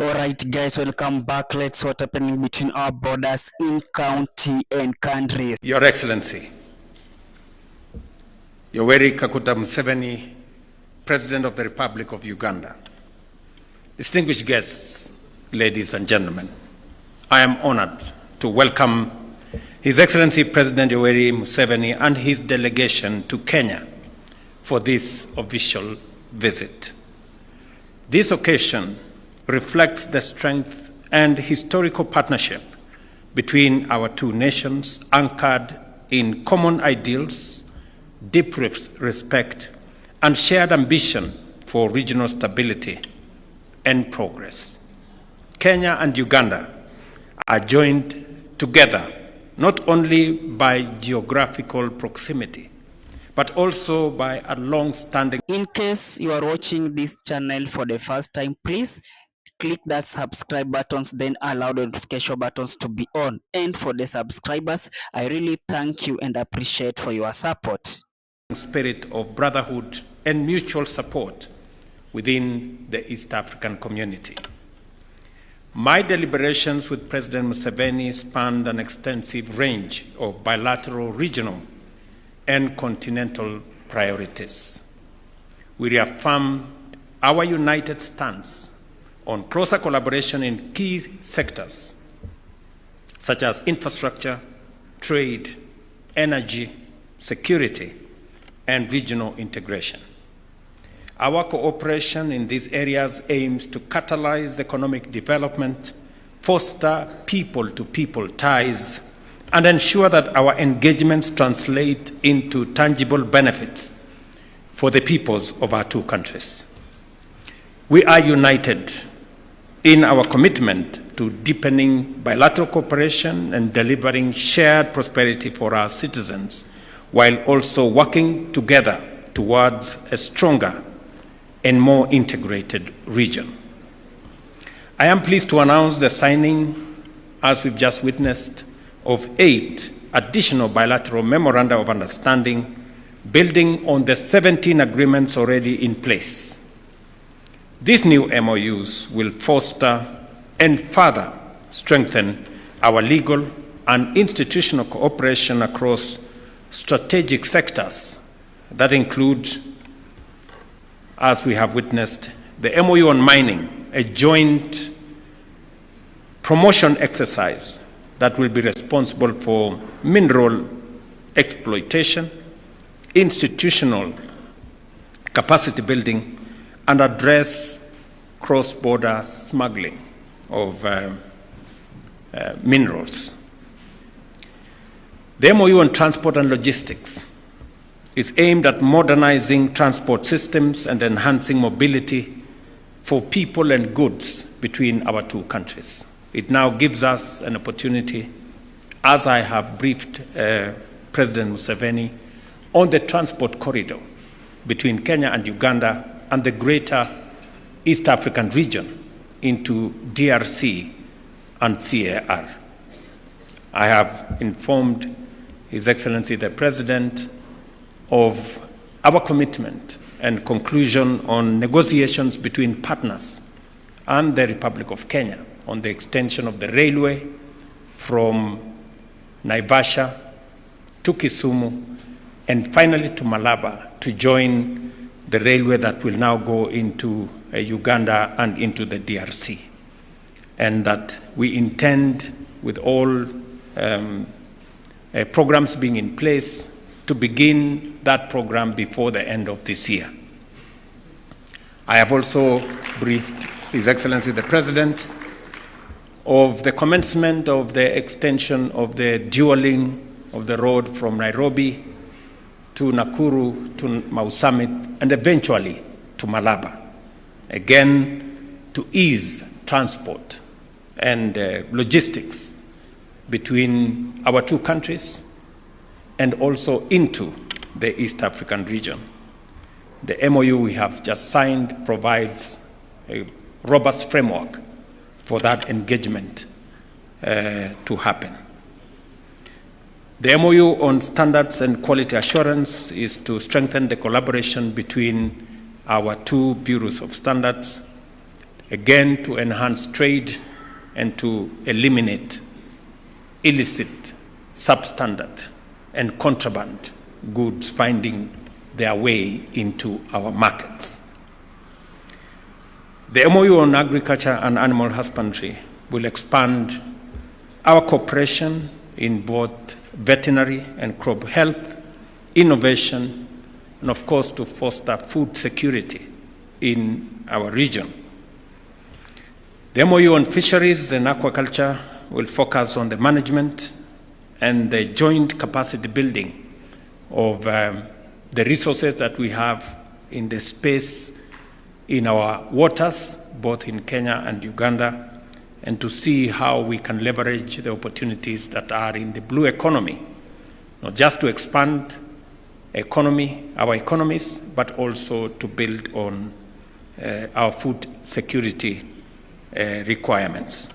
Alright guys, welcome back. Let's what's happening between our borders in county and countries. Your Excellency, Yoweri Kaguta Museveni, President of the Republic of Uganda, distinguished guests, ladies and gentlemen, I am honored to welcome His Excellency President Yoweri Museveni and his delegation to Kenya for this official visit. This occasion reflects the strength and historical partnership between our two nations, anchored in common ideals, deep respect, and shared ambition for regional stability and progress. Kenya and Uganda are joined together not only by geographical proximity, but also by a long-standing... In case you are watching this channel for the first time, please click that subscribe buttons, then allow the notification buttons to be on. And for the subscribers, I really thank you and appreciate for your support. Spirit of brotherhood and mutual support within the East African community. My deliberations with President Museveni spanned an extensive range of bilateral, regional, and continental priorities. We reaffirm our united stance on closer collaboration in key sectors such as infrastructure, trade, energy, security, and regional integration. Our cooperation in these areas aims to catalyze economic development, foster people-to-people ties, and ensure that our engagements translate into tangible benefits for the peoples of our two countries. We are united in our commitment to deepening bilateral cooperation and delivering shared prosperity for our citizens, while also working together towards a stronger and more integrated region. I am pleased to announce the signing, as we've just witnessed, of 8 additional bilateral memoranda of understanding, building on the 17 agreements already in place. These new MOUs will foster and further strengthen our legal and institutional cooperation across strategic sectors that include, as we have witnessed, the MOU on mining, a joint promotion exercise that will be responsible for mineral exploitation, institutional capacity building, and address cross-border smuggling of minerals. The MOU on transport and logistics is aimed at modernizing transport systems and enhancing mobility for people and goods between our two countries. It now gives us an opportunity, as I have briefed President Museveni, on the transport corridor between Kenya and Uganda and the greater East African region into DRC and CAR. I have informed His Excellency the President of our commitment and conclusion on negotiations between partners and the Republic of Kenya on the extension of the railway from Naivasha to Kisumu and finally to Malaba to join the railway that will now go into Uganda and into the DRC. And that we intend, with all programs being in place, to begin that program before the end of this year. I have also briefed His Excellency the President of the commencement of the extension of the dualling of the road from Nairobi to Nakuru to Mau Summit and eventually to Malaba, again to ease transport and logistics between our two countries and also into the East African region. The MOU we have just signed provides a robust framework for that engagement to happen. The MOU on standards and quality assurance is to strengthen the collaboration between our two bureaus of standards again to enhance trade and to eliminate illicit, substandard, and contraband goods finding their way into our markets. The MOU on agriculture and animal husbandry will expand our cooperation in both veterinary and crop health, innovation, and of course to foster food security in our region. The MOU on fisheries and aquaculture will focus on the management and the joint capacity building of the resources that we have in the space in our waters, both in Kenya and Uganda, and to see how we can leverage the opportunities that are in the blue economy, not just to expand our economies, but also to build on our food security requirements.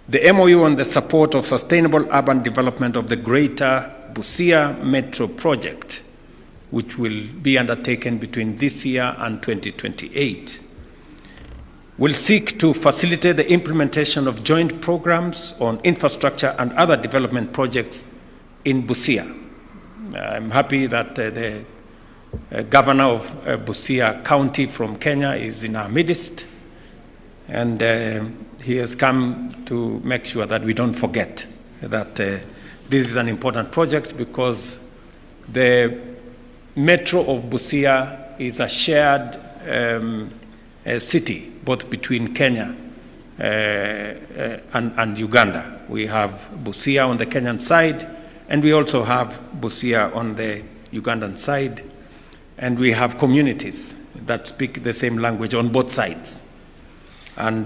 The MOU on the support of sustainable urban development of the Greater Busia Metro Project, which will be undertaken between this year and 2028, will seek to facilitate the implementation of joint programs on infrastructure and other development projects in Busia. I'm happy that the governor of Busia County from Kenya is in our midst, and he has come to make sure that we don't forget that this is an important project, because the Metro of Busia is a shared city, both between Kenya and Uganda. We have Busia on the Kenyan side, and we also have Busia on the Ugandan side, and we have communities that speak the same language on both sides. And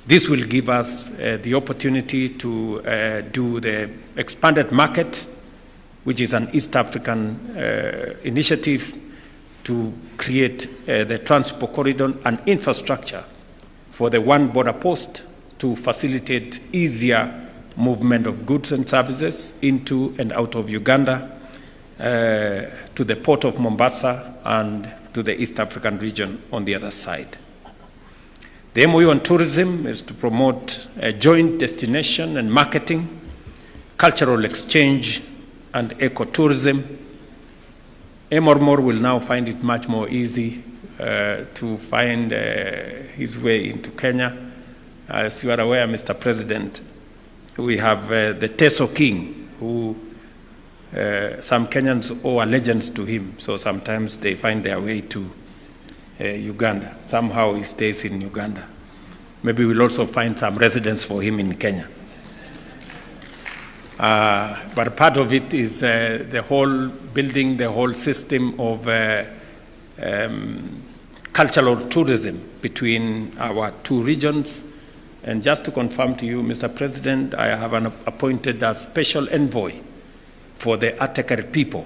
this will give us the opportunity to do the expanded market, which is an East African initiative to create the transport corridor and infrastructure for the one border post to facilitate easier movement of goods and services into and out of Uganda, to the port of Mombasa and to the East African region on the other side. The MOU on tourism is to promote a joint destination and marketing, cultural exchange, and ecotourism. Emormor will now find it much more easy to find his way into Kenya. As you are aware, Mr. President, we have the Teso King, who some Kenyans owe allegiance to him, so sometimes they find their way to Uganda. Somehow he stays in Uganda. Maybe we'll also find some residence for him in Kenya. But part of it is the whole building, the whole system of cultural tourism between our two regions. And just to confirm to you, Mr. President, I have appointed a special envoy for the Atakar people,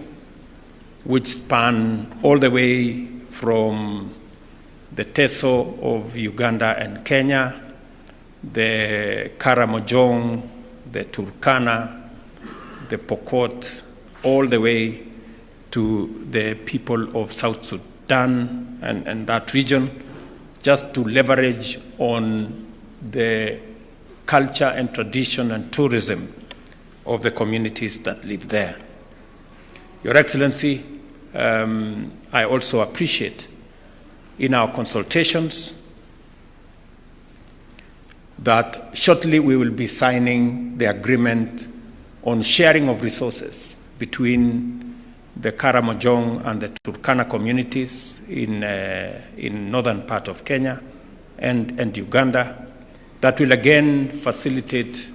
which span all the way from the Teso of Uganda and Kenya, the Karamojong, the Turkana, the Pokot, all the way to the people of South Sudan and that region, just to leverage on the culture and tradition and tourism of the communities that live there. Your Excellency, I also appreciate in our consultations that shortly we will be signing the agreement on sharing of resources between the Karamojong and the Turkana communities in northern part of Kenya and Uganda, that will again facilitate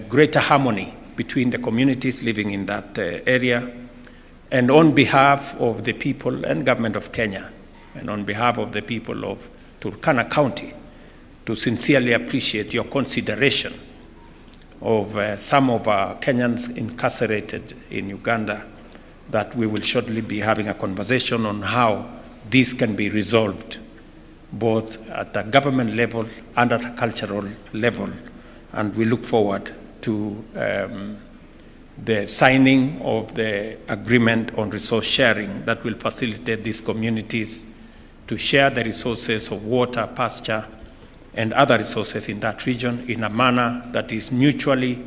greater harmony between the communities living in that area. And on behalf of the people and government of Kenya, and on behalf of the people of Turkana County, to sincerely appreciate your consideration of some of our Kenyans incarcerated in Uganda, that we will shortly be having a conversation on how this can be resolved, both at the government level and at a cultural level. And we look forward to the signing of the agreement on resource sharing that will facilitate these communities to share the resources of water, pasture, and other resources in that region in a manner that is mutually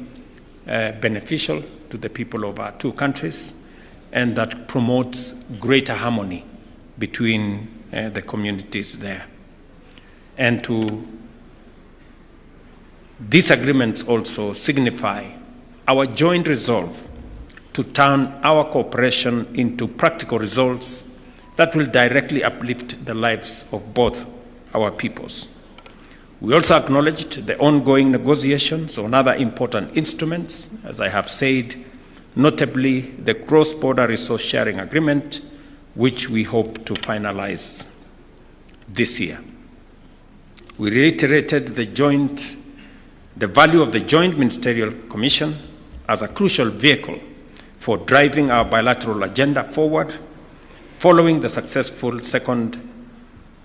beneficial to the people of our two countries and that promotes greater harmony between the communities there. And these agreements also signify our joint resolve to turn our cooperation into practical results that will directly uplift the lives of both our peoples. We also acknowledged the ongoing negotiations on other important instruments, as I have said, notably the cross-border resource sharing agreement, which we hope to finalize this year. We reiterated the value of the Joint Ministerial Commission as a crucial vehicle for driving our bilateral agenda forward, following the successful second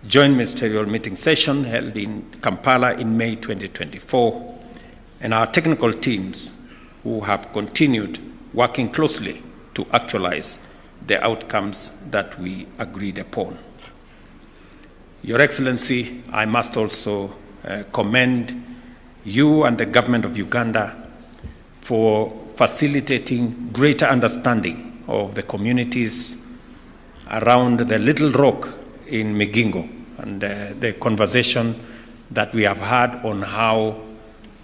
Joint Ministerial Meeting session held in Kampala in May 2024, and our technical teams who have continued working closely to actualize the outcomes that we agreed upon. Your Excellency, I must also commend you and the government of Uganda for facilitating greater understanding of the communities around the Little Rock in Migingo and the conversation that we have had on how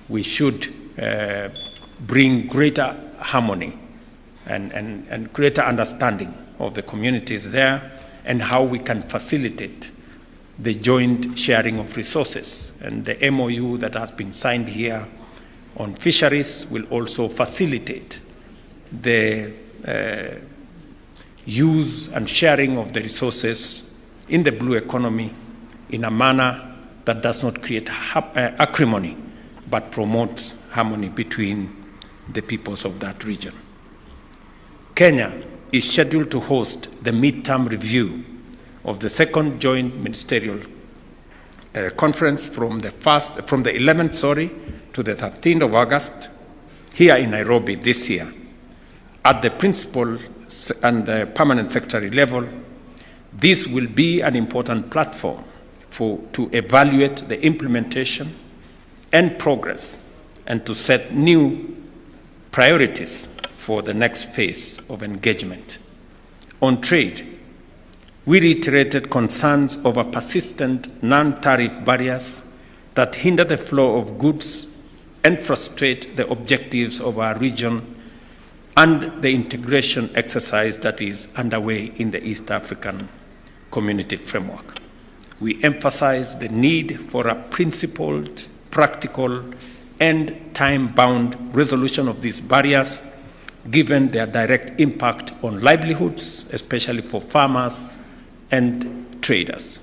we should bring greater harmony and greater understanding of the communities there and how we can facilitate the joint sharing of resources. And the MOU that has been signed here on fisheries will also facilitate the use and sharing of the resources in the blue economy in a manner that does not create acrimony, but promotes harmony between the peoples of that region. Kenya is scheduled to host the midterm review of the second joint ministerial conference from the 11th to the 13th of August here in Nairobi this year. At the principal and permanent secretary level, this will be an important platform to evaluate the implementation and progress and to set new priorities for the next phase of engagement. On trade, we reiterated concerns over persistent non-tariff barriers that hinder the flow of goods and frustrate the objectives of our region and the integration exercise that is underway in the East African Community Framework. We emphasize the need for a principled, practical, and time-bound resolution of these barriers, given their direct impact on livelihoods, especially for farmers and traders.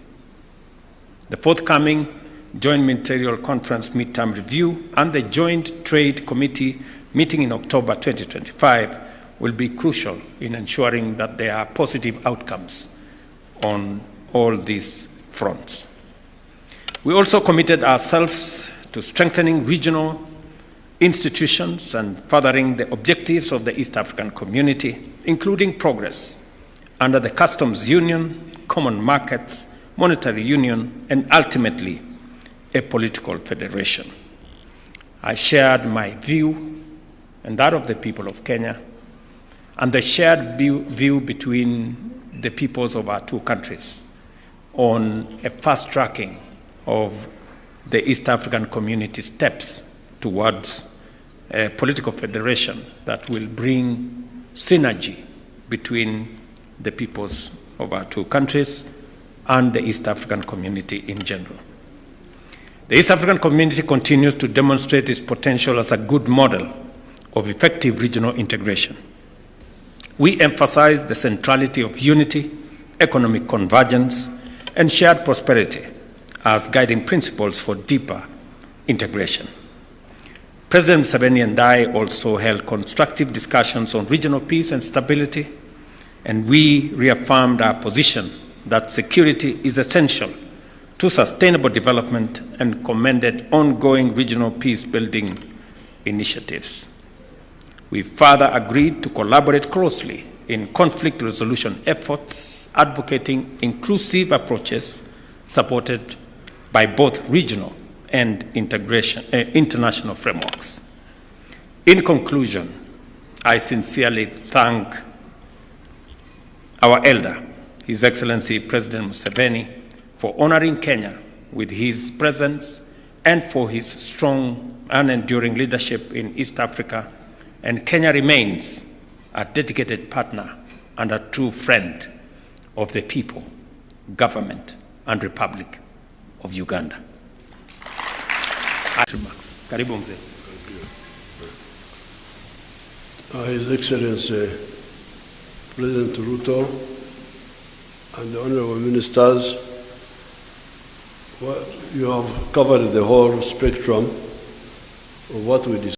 The forthcoming Joint Ministerial Conference midterm review and the Joint Trade Committee meeting in October 2025 will be crucial in ensuring that there are positive outcomes on all these fronts. We also committed ourselves to strengthening regional institutions and furthering the objectives of the East African Community, including progress under the Customs Union, Common Markets, Monetary Union, and ultimately a political federation. I shared my view and that of the people of Kenya and the shared view between the peoples of our two countries on a fast tracking of the East African Community steps towards a political federation that will bring synergy between the peoples of our two countries and the East African Community in general. The East African Community continues to demonstrate its potential as a good model of effective regional integration. We emphasize the centrality of unity, economic convergence, and shared prosperity as guiding principles for deeper integration. President Museveni and I also held constructive discussions on regional peace and stability, and we reaffirmed our position that security is essential to sustainable development and commended ongoing regional peace-building initiatives. We further agreed to collaborate closely in conflict resolution efforts, advocating inclusive approaches supported by both regional and international frameworks. In conclusion, I sincerely thank our elder, His Excellency President Museveni, for honoring Kenya with his presence and for his strong and enduring leadership in East Africa. And Kenya remains a dedicated partner and a true friend of the people, government, and Republic of Uganda. Karibu mzee. His Excellency President Ruto and the honorable ministers, you have covered the whole spectrum of what we discussed.